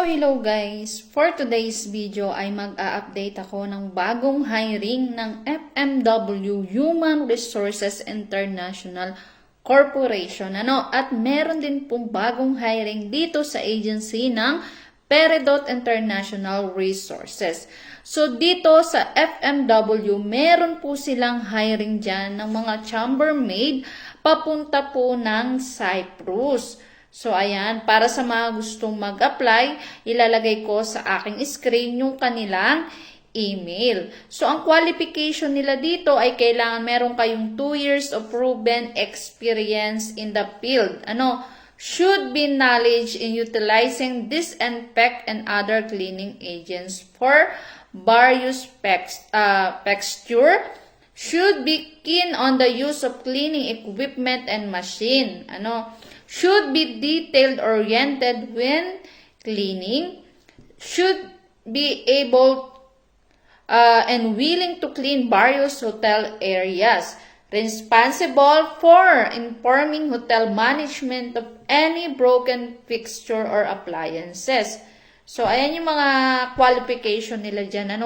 Hello guys! For today's video ay mag-a-update ako ng bagong hiring ng FMW Human Resources International Corporation. At meron din pong bagong hiring dito sa agency ng Peridot International Resources. So dito sa FMW, meron po silang hiring dyan ng mga chambermaid papunta po ng Cyprus. So, ayan, para sa mga gustong mag-apply, ilalagay ko sa aking screen yung kanilang email. So, ang qualification nila dito ay kailangan meron kayong 2 years of proven experience in the field. Should be knowledge in utilizing disinfect and other cleaning agents for various texture. Should be keen on the use of cleaning equipment and machine. Should be detail-oriented when cleaning. Should be able and willing to clean various hotel areas. Responsible for informing hotel management of any broken fixture or appliances. So, ayan yung mga qualification nila dyan.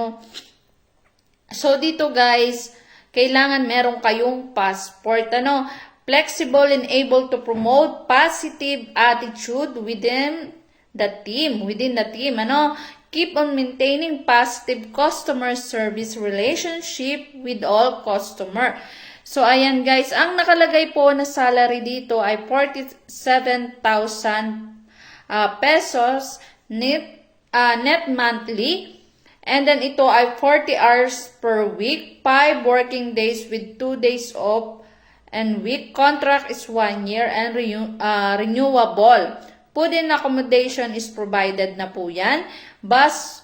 So, dito guys, kailangan meron kayong passport. Flexible and able to promote positive attitude within the team. Keep on maintaining positive customer service relationship with all customer. So, ayan guys, ang nakalagay po na salary dito ay 47,000 pesos net monthly. And then ito ay 40 hours per week, 5 working days with 2 days off and week. Contract is 1 year and renewable. Food and accommodation is provided na po yan. Bus,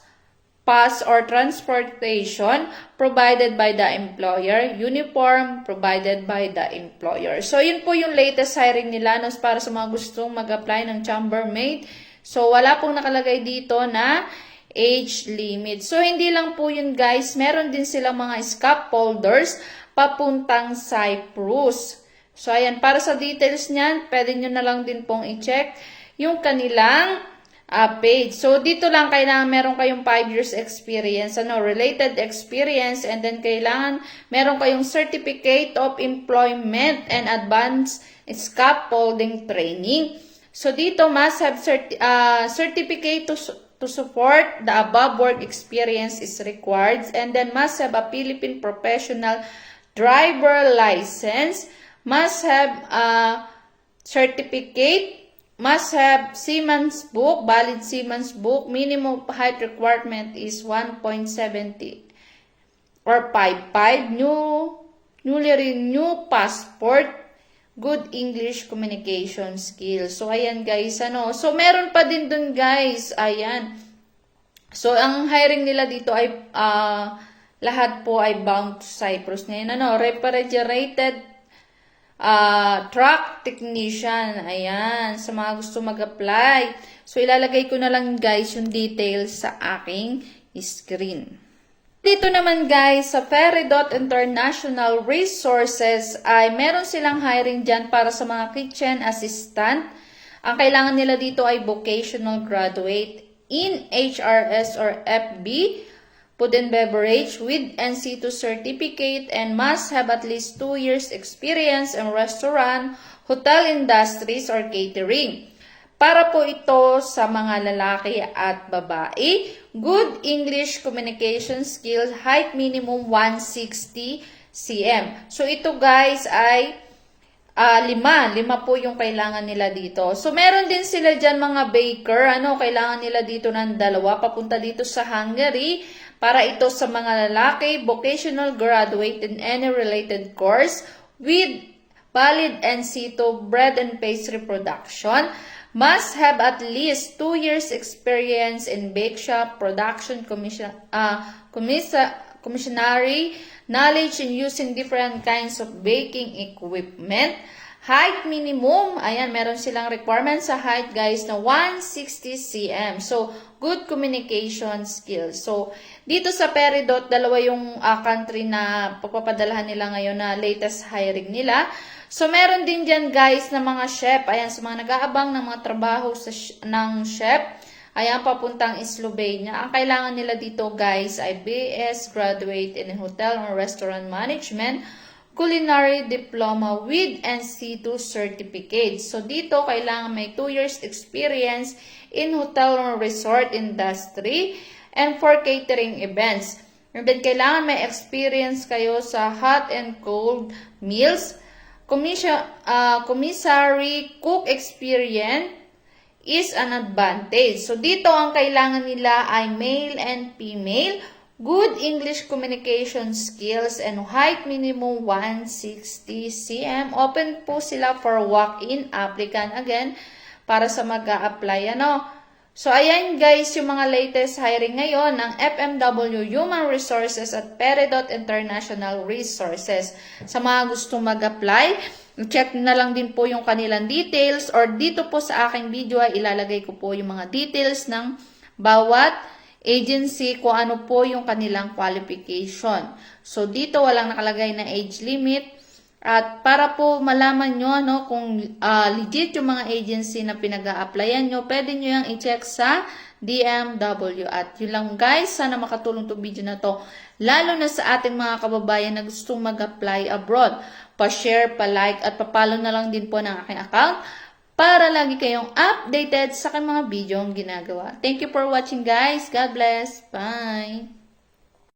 pass or transportation provided by the employer. Uniform provided by the employer. So, yun po yung latest hiring nila para sa mga gustong mag-apply ng chambermaid. So, wala pong nakalagay dito na age limit. So, hindi lang po yun guys. Meron din silang mga scaffolders papuntang Cyprus. So, ayan. Para sa details niyan, pwede nyo na lang din pong i-check yung kanilang page. So, dito lang kailangan meron kayong 5 years experience, related experience, and then kailangan meron kayong certificate of employment and advanced scaffolding training. So, dito must have certificate to support the above work experience is required, and then must have a Philippine professional driver license, must have a certificate, must have Siemens book, valid Siemens book. Minimum height requirement is 1.70 or 5'5", newly renewed passport, good English communication skills. So, ayan guys, So, meron pa din dun guys, ayan. So, ang hiring nila dito ay, lahat po ay bound to Cyprus. Ngayon, refrigerated truck technician. Ayan, sa mga gusto mag-apply. So, ilalagay ko na lang guys yung details sa aking screen. Dito naman guys, sa Peridot International Resources ay meron silang hiring dyan para sa mga kitchen assistant. Ang kailangan nila dito ay vocational graduate in HRS or FB, food and beverage with NC2 certificate, and must have at least 2 years experience in restaurant, hotel industries, or catering. Para po ito sa mga lalaki at babae. Good English communication skills, height minimum 160 cm. So, ito guys ay 5 po yung kailangan nila dito. So, meron din sila dyan mga baker. Kailangan nila dito ng 2 papunta dito sa Hungary. Para ito sa mga lalaki, vocational graduate in any related course with valid NC2 bread and pastry production. Must have at least 2 years experience in bake shop, production, commissionary, knowledge in using different kinds of baking equipment. Height minimum, ayan, meron silang requirement sa height guys na 160 cm. So, good communication skills. So, dito sa Peridot, 2 yung country na pagpapadalahan nila ngayon na latest hiring nila. So, meron din dyan guys na mga chef. Ayan, sa mga nag-aabang ng mga trabaho ng chef. Ayan, papuntang Slovenia. Ang kailangan nila dito guys ay BS Graduate in Hotel or Restaurant Management, Culinary Diploma with NC2 Certificate. So dito kailangan may 2 years experience in hotel or resort industry and for catering events. And then kailangan may experience kayo sa hot and cold meals, commissary cook experience is an advantage. So, dito ang kailangan nila ay male and female, good English communication skills, and height minimum 160 cm. Open po sila for walk-in applicant again para sa mag-a-apply. So, ayan guys, yung mga latest hiring ngayon ng FMW Human Resources at Peridot International Resources. Sa mga gustong mag-apply, check na lang din po yung kanilang details or dito po sa aking video ay ilalagay ko po yung mga details ng bawat agency kung ano po yung kanilang qualification. So, dito walang nakalagay na age limit. At para po malaman nyo kung legit yung mga agency na pinag-a-applyan nyo, pwede nyo yung i-check sa DMW. At yun lang guys, sana makatulong itong video na to. Lalo na sa ating mga kababayan na gustong mag-apply abroad. Pa-share, pa-like, at pa-follow na lang din po ng aking account para lagi kayong updated sa aking mga video ang ginagawa. Thank you for watching guys. God bless. Bye!